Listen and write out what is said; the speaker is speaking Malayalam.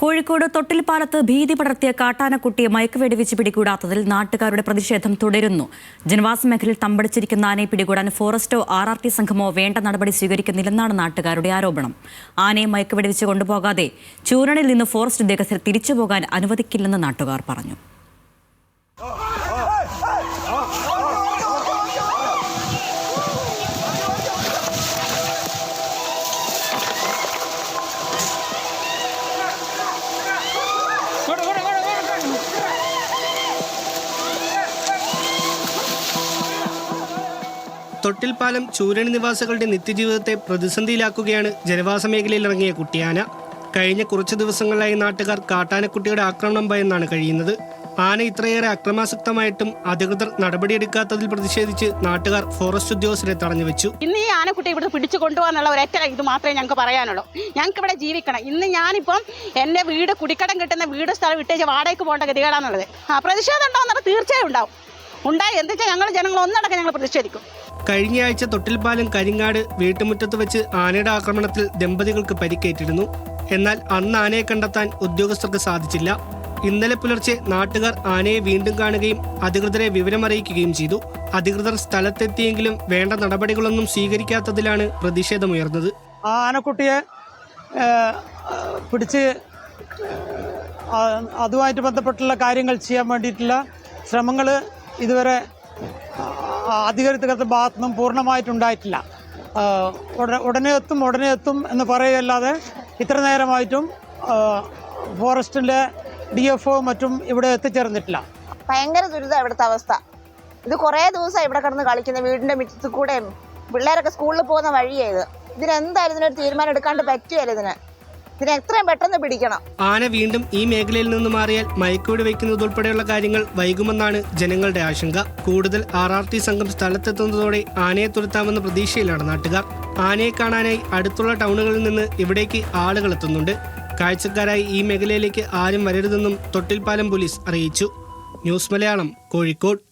കോഴിക്കോട് തൊട്ടിൽപ്പാലത്ത് ഭീതി പടർത്തിയ കാട്ടാനക്കുട്ടിയെ മയക്കുവെടിവെച്ച് പിടികൂടാത്തതിൽ നാട്ടുകാരുടെ പ്രതിഷേധം തുടരുന്നു. ജനവാസ മേഖലയിൽ തമ്പടിച്ചിരിക്കുന്ന ആനയെ പിടികൂടാൻ ഫോറസ്റ്റോ RRT സംഘമോ വേണ്ട നടപടി സ്വീകരിക്കുന്നില്ലെന്നാണ് നാട്ടുകാരുടെ ആരോപണം. ആനയെ മയക്കുവെടിവെച്ച് കൊണ്ടുപോകാതെ ചൂരണിൽ നിന്ന് ഫോറസ്റ്റ് ഉദ്യോഗസ്ഥർ തിരിച്ചുപോകാൻ അനുവദിക്കില്ലെന്ന് നാട്ടുകാർ പറഞ്ഞു. തൊട്ടിൽപ്പാലം ചൂരണി നിവാസികളുടെ നിത്യജീവിതത്തെ പ്രതിസന്ധിയിലാക്കുകയാണ് ജനവാസ മേഖലയിൽ ഇറങ്ങിയ കുട്ടിയാന. കഴിഞ്ഞ കുറച്ചു ദിവസങ്ങളായി നാട്ടുകാർ കാട്ടാനക്കുട്ടിയുടെ ആക്രമണം ഭയന്നാണ് കഴിയുന്നത്. ആന ഇത്രയേറെ അക്രമാസക്തമായിട്ടും അധികൃതർ നടപടിയെടുക്കാത്തതിൽ പ്രതിഷേധിച്ച് നാട്ടുകാർ ഫോറസ്റ്റ് ഉദ്യോഗസ്ഥരെ തടഞ്ഞുവെച്ചു. ഇന്ന് ഈ ആനക്കുട്ടി ഇവിടെ പിടിച്ചു കൊണ്ടുപോകാന്നുള്ള ഒരൊറ്റ ഇത് മാത്രമേ ഞങ്ങൾക്ക് പറയാനുള്ളൂ. ഞങ്ങൾക്ക് ഇവിടെ ജീവിക്കണം. ഇന്ന് ഞാനിപ്പം എൻ്റെ വീട് കുടിക്കടം കിട്ടുന്ന വീട് സ്ഥലം വിട്ടേച്ച് വാടകയ്ക്ക് പോകേണ്ട ഗതികേടാന്നുള്ളത്. പ്രതിഷേധം ഉണ്ടാവുന്നത് തീർച്ചയായും ഉണ്ടായി. എന്താ വെച്ചാൽ ജനങ്ങൾ ഒന്നടക്കം ഞങ്ങൾ പ്രതിഷേധിക്കും. കഴിഞ്ഞയാഴ്ച തൊട്ടിൽപ്പാലം കരിങ്ങാട് വീട്ടുമുറ്റത്ത് വെച്ച് ആനയുടെ ആക്രമണത്തിൽ ദമ്പതികൾക്ക് പരിക്കേറ്റിരുന്നു. എന്നാൽ അന്ന് ആനയെ കണ്ടെത്താൻ ഉദ്യോഗസ്ഥർക്ക് സാധിച്ചില്ല. ഇന്നലെ പുലർച്ചെ നാട്ടുകാർ ആനയെ വീണ്ടും കാണുകയും അധികൃതരെ വിവരമറിയിക്കുകയും ചെയ്തു. അധികൃതർ സ്ഥലത്തെത്തിയെങ്കിലും വേണ്ട നടപടികളൊന്നും സ്വീകരിക്കാത്തതിലാണ് പ്രതിഷേധമുയർന്നത്. ആനക്കുട്ടിയെ പിടിച്ച് അതുമായിട്ട് ബന്ധപ്പെട്ടുള്ള കാര്യങ്ങൾ ചെയ്യാൻ വേണ്ടിയിട്ടുള്ള ശ്രമങ്ങൾ ഇതുവരെ അധികൃതരുടെ ഭാഗത്തുനിന്നും പൂർണ്ണമായിട്ടുണ്ടായിട്ടില്ല. ഉടനെ എത്തും എന്ന് പറയുകയല്ലാതെ ഇത്ര നേരമായിട്ടും ഫോറസ്റ്റിൻ്റെ DFO മറ്റും ഇവിടെ എത്തിച്ചേർന്നിട്ടില്ല. ഭയങ്കര ദുരിതം ഇവിടുത്തെ അവസ്ഥ. ഇത് കുറേ ദിവസം ഇവിടെ കിടന്ന് കളിക്കുന്ന വീടിൻ്റെ മുറ്റത്ത് കൂടെയും പിള്ളേരൊക്കെ സ്കൂളിൽ പോകുന്ന വഴിയായത്. ഇതിനെന്തായാലും ഇതിനൊരു തീരുമാനം എടുക്കാണ്ട് പറ്റുകയല്ല. ഇതിനെ എത്രയും പെട്ടെന്ന് പിടിക്കണം. ആന വീണ്ടും ഈ മേഖലയിൽ നിന്ന് മാറിയാൽ മയക്കുവെടി വയ്ക്കുന്നതുൾപ്പെടെയുള്ള കാര്യങ്ങൾ വൈകുമെന്നാണ് ജനങ്ങളുടെ ആശങ്ക. കൂടുതൽ RRT സംഘം സ്ഥലത്തെത്തുന്നതോടെ ആനയെ തുരത്താമെന്ന പ്രതീക്ഷയിലാണ് നാട്ടുകാർ. ആനയെ കാണാനായി അടുത്തുള്ള ടൗണുകളിൽ നിന്ന് ഇവിടേക്ക് ആളുകൾ എത്തുന്നുണ്ട്. കാഴ്ചക്കാരായി ഈ മേഖലയിലേക്ക് ആരും വരരുതെന്നും തൊട്ടിൽപ്പാലം പോലീസ് അറിയിച്ചു. ന്യൂസ് മലയാളം, കോഴിക്കോട്.